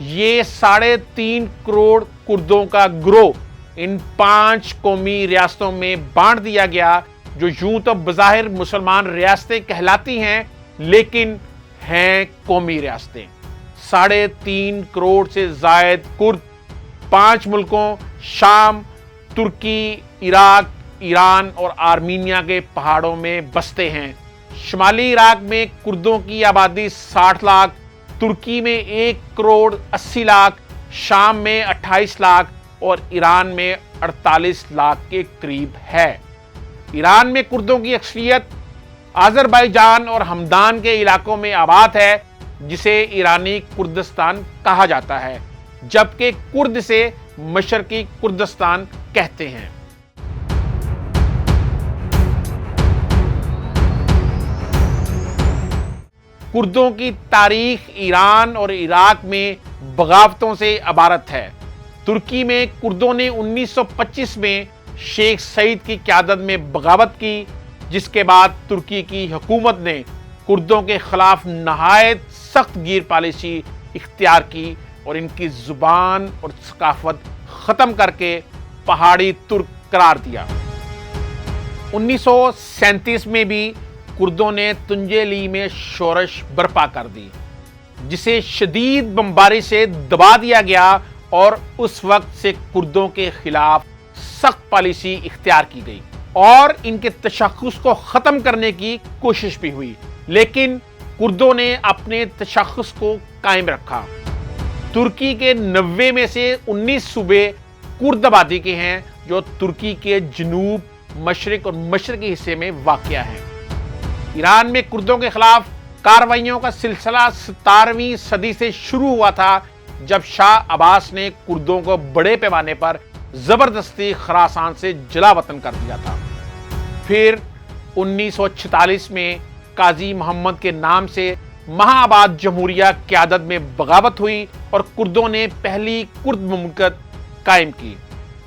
یہ 3.5 کروڑ کردوں کا گروہ ان 5 قومی ریاستوں میں بانٹ دیا گیا، جو یوں تو بظاہر مسلمان ریاستیں کہلاتی ہیں لیکن ہیں قومی ریاستیں۔ 3.5 کروڑ سے زائد کرد 5 ملکوں شام، ترکی، عراق، ایران اور آرمینیا کے پہاڑوں میں بستے ہیں۔ شمالی عراق میں کردوں کی آبادی 60 لاکھ، ترکی میں 1 کروڑ 80 لاکھ، شام میں 28 لاکھ اور ایران میں 48 لاکھ کے قریب ہے۔ ایران میں کردوں کی اکثریت آذربائیجان اور ہمدان کے علاقوں میں آباد ہے، جسے ایرانی کردستان کہا جاتا ہے، جبکہ کرد سے مشرقی کردستان کہتے ہیں۔ کردوں کی تاریخ ایران اور عراق میں بغاوتوں سے عبارت ہے۔ ترکی میں کردوں نے 1925 میں شیخ سعید کی قیادت میں بغاوت کی، جس کے بعد ترکی کی حکومت نے کردوں کے خلاف نہایت سخت گیر پالیسی اختیار کی اور ان کی زبان اور ثقافت ختم کر کے پہاڑی ترک قرار دیا۔ 1937 میں بھی کردوں نے تنجیلی میں شورش برپا کر دی، جسے شدید بمباری سے دبا دیا گیا اور اس وقت سے کردوں کے خلاف سخت پالیسی اختیار کی گئی اور ان کے تشخص کو ختم کرنے کی کوشش بھی ہوئی، لیکن کردوں نے اپنے تشخص کو قائم رکھا۔ ترکی کے 90 میں سے 19 صوبے کرد آبادی کے ہیں، جو ترکی کے جنوب، مشرق اور مشرقی حصے میں واقع ہیں۔ ایران میں کردوں کے خلاف کارروائیوں کا سلسلہ 17ویں صدی سے شروع ہوا تھا، جب شاہ عباس نے کردوں کو بڑے پیمانے پر زبردستی خراسان سے جلا وطن کر دیا تھا۔ پھر 1946 میں قاضی محمد کے نام سے مہا آباد جمہوریہ قیادت میں بغاوت ہوئی اور کردوں نے پہلی کرد مملکت قائم کی،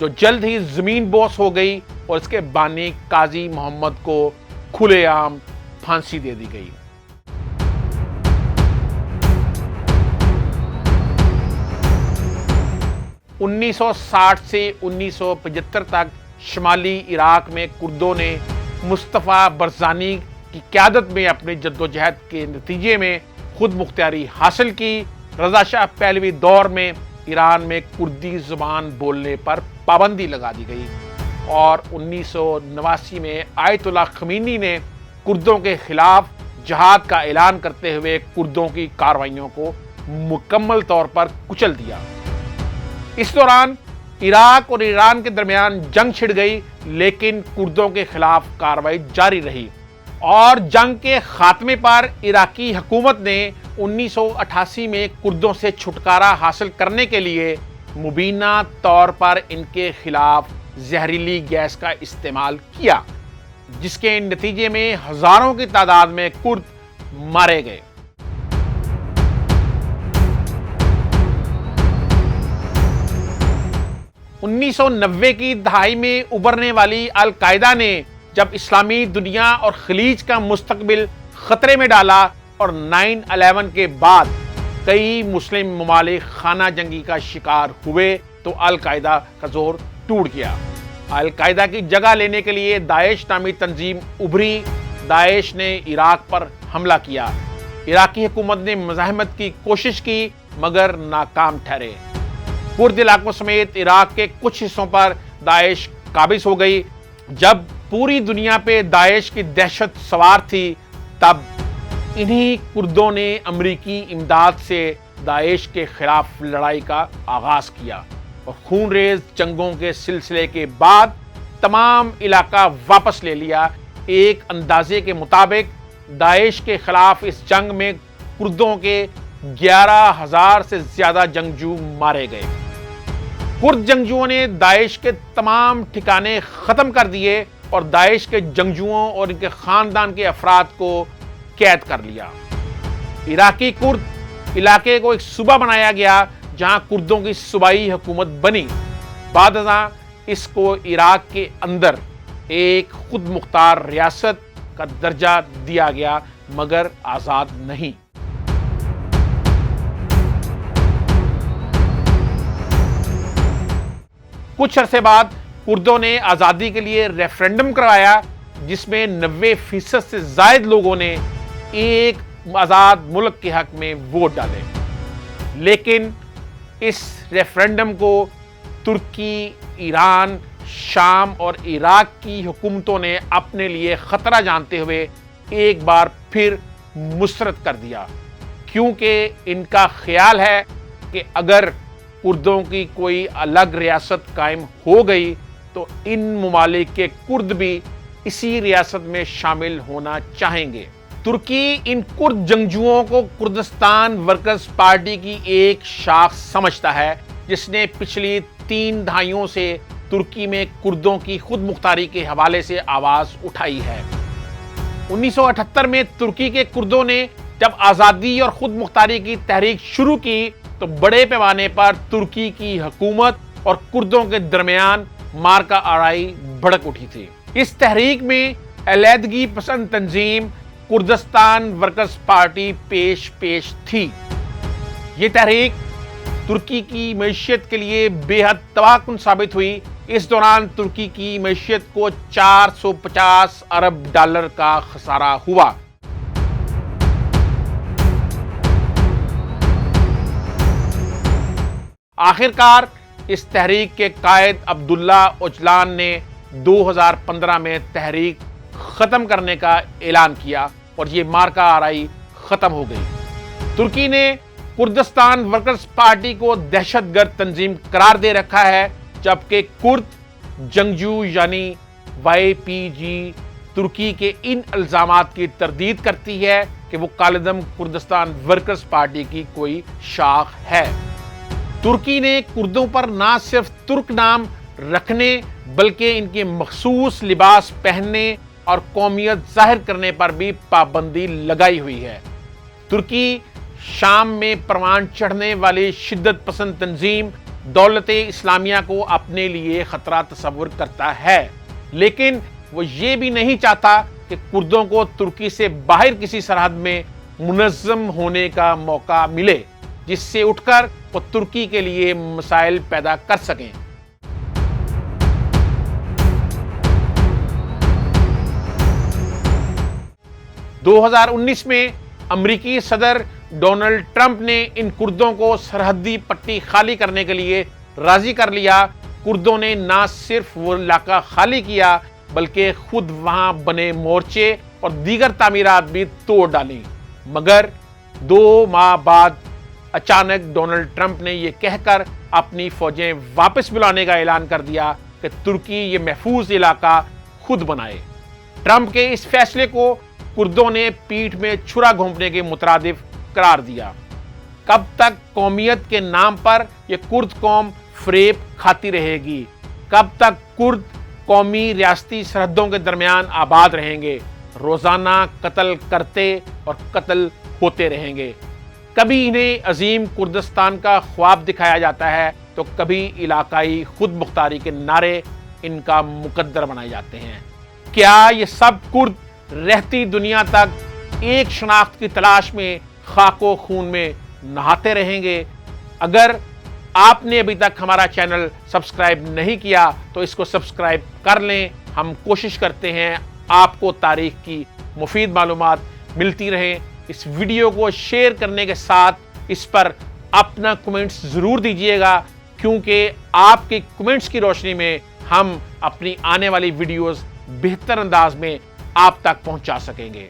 جو جلد ہی زمین بوس ہو گئی اور اس کے بانی قاضی محمد کو کھلے عام پھانسی دے دی گئی۔ انیس سو 60 سے 1975 تک شمالی عراق میں کردوں نے مصطفیٰ برزانی کی قیادت میں اپنی جدوجہد کے نتیجے میں خود مختاری حاصل کی۔ رضا شاہ پہلوی دور میں ایران میں کردی زبان بولنے پر پابندی لگا دی گئی اور 1989 میں آیت اللہ خمینی نے کردوں کے خلاف جہاد کا اعلان کرتے ہوئے کردوں کی کارروائیوں کو مکمل طور پر کچل دیا۔ اس دوران عراق اور ایران کے درمیان جنگ چھڑ گئی، لیکن کردوں کے خلاف کارروائی جاری رہی اور جنگ کے خاتمے پر عراقی حکومت نے 1988 میں کردوں سے چھٹکارا حاصل کرنے کے لیے مبینہ طور پر ان کے خلاف زہریلی گیس کا استعمال کیا، جس کے نتیجے میں ہزاروں کی تعداد میں کرد مارے گئے۔ 1990 کی دہائی میں ابھرنے والی القاعدہ نے جب اسلامی دنیا اور خلیج کا مستقبل خطرے میں ڈالا اور 9/11 کے بعد کئی مسلم ممالک خانہ جنگی کا شکار ہوئے تو القاعدہ کا زور ٹوٹ گیا۔ القاعدہ کی جگہ لینے کے لیے داعش نامی تنظیم ابھری۔ داعش نے عراق پر حملہ کیا۔ عراقی حکومت نے مزاحمت کی کوشش کی مگر ناکام ٹھہرے۔ کرد علاقوں سمیت عراق کے کچھ حصوں پر داعش قابض ہو گئی۔ جب پوری دنیا پہ داعش کی دہشت سوار تھی، تب انہی کردوں نے امریکی امداد سے داعش کے خلاف لڑائی کا آغاز کیا اور خون ریز جنگوں کے سلسلے کے بعد تمام علاقہ واپس لے لیا۔ ایک اندازے کے مطابق داعش کے خلاف اس جنگ میں کردوں کے 11,000 سے زیادہ جنگجو مارے گئے۔ کرد جنگجوؤں نے داعش کے تمام ٹھکانے ختم کر دیے اور داعش کے جنگجوؤں اور ان کے خاندان کے افراد کو قید کر لیا۔ عراقی کرد علاقے کو ایک صوبہ بنایا گیا جہاں کردوں کی صوبائی حکومت بنی۔ بعد ازاں اس کو عراق کے اندر ایک خود مختار ریاست کا درجہ دیا گیا مگر آزاد نہیں۔ کچھ عرصے بعد کردوں نے آزادی کے لیے ریفرنڈم کروایا جس میں 90% سے زائد لوگوں نے ایک آزاد ملک کے حق میں ووٹ ڈالے، لیکن اس ریفرنڈم کو ترکی، ایران، شام اور عراق کی حکومتوں نے اپنے لیے خطرہ جانتے ہوئے ایک بار پھر مسترد کر دیا، کیونکہ ان کا خیال ہے کہ اگر کردوں کی کوئی الگ ریاست قائم ہو گئی تو ان ممالک کے کرد بھی اسی ریاست میں شامل ہونا چاہیں گے۔ ترکی ان کرد جنگجوؤں کو کردستان ورکرز پارٹی کی ایک شاخ سمجھتا ہے جس نے پچھلی 3 دہائیوں سے ترکی میں کردوں کی خود مختاری کے حوالے سے آواز اٹھائی ہے۔ 1978 میں ترکی کے کردوں نے جب آزادی اور خود مختاری کی تحریک شروع کی تو بڑے پیمانے پر ترکی کی حکومت اور کردوں کے درمیان مارکا آرائی بھڑک اٹھی تھی۔ اس تحریک میں علیحدگی پسند تنظیم کردستان ورکرز پارٹی پیش تھی۔ یہ تحریک ترکی کی معیشت کے لیے بے حد تباہ کن ثابت ہوئی۔ اس دوران ترکی کی معیشت کو 450 ارب ڈالر کا خسارہ ہوا۔ آخرکار اس تحریک کے قائد عبداللہ اوچلان نے 2015 میں تحریک ختم کرنے کا اعلان کیا اور یہ مارکا آرائی ختم ہو گئی۔ ترکی نے کردستان ورکرز پارٹی کو دہشت گرد تنظیم قرار دے رکھا ہے، جبکہ کرد جنگجو یعنی YPG ترکی کے ان الزامات کی تردید کرتی ہے کہ وہ کالعدم کردستان ورکرز پارٹی کی کوئی شاخ ہے۔ ترکی نے کردوں پر نہ صرف ترک نام رکھنے بلکہ ان کے مخصوص لباس پہننے اور قومیت ظاہر کرنے پر بھی پابندی لگائی ہوئی ہے۔ ترکی شام میں پروان چڑھنے والی شدت پسند تنظیم دولت اسلامیہ کو اپنے لیے خطرہ تصور کرتا ہے، لیکن وہ یہ بھی نہیں چاہتا کہ کردوں کو ترکی سے باہر کسی سرحد میں منظم ہونے کا موقع ملے جس سے اٹھ کر وہ ترکی کے لیے مسائل پیدا کر سکیں۔ دو 2019 میں امریکی صدر ڈونلڈ ٹرمپ نے ان کردوں کو سرحدی پٹی خالی کرنے کے لیے راضی کر لیا۔ کردوں نے نہ صرف وہ علاقہ خالی کیا بلکہ خود وہاں بنے مورچے اور دیگر تعمیرات بھی توڑ ڈالیں، مگر 2 ماہ بعد اچانک ڈونلڈ ٹرمپ نے یہ کہہ کر اپنی فوجیں واپس بلانے کا اعلان کر دیا کہ ترکی یہ محفوظ علاقہ خود بنائے۔ ٹرمپ کے اس فیصلے کو کردوں نے پیٹھ میں چھرا گھونپنے کے مترادف قرار دیا۔ کب تک قومیت کے نام پر یہ کرد قوم فریب کھاتی رہے گی؟ کب تک کرد قومی ریاستی سرحدوں کے درمیان آباد رہیں گے، روزانہ قتل کرتے اور قتل ہوتے رہیں گے؟ کبھی انہیں عظیم کردستان کا خواب دکھایا جاتا ہے تو کبھی علاقائی خود مختاری کے نعرے ان کا مقدر بنائے جاتے ہیں۔ کیا یہ سب کرد رہتی دنیا تک ایک شناخت کی تلاش میں خاک و خون میں نہاتے رہیں گے؟ اگر آپ نے ابھی تک ہمارا چینل سبسکرائب نہیں کیا تو اس کو سبسکرائب کر لیں۔ ہم کوشش کرتے ہیں آپ کو تاریخ کی مفید معلومات ملتی رہیں۔ اس ویڈیو کو شیئر کرنے کے ساتھ اس پر اپنا کمنٹس ضرور دیجیے گا، کیونکہ آپ کے کمنٹس کی روشنی میں ہم اپنی آنے والی ویڈیوز بہتر انداز میں آپ تک پہنچا سکیں گے۔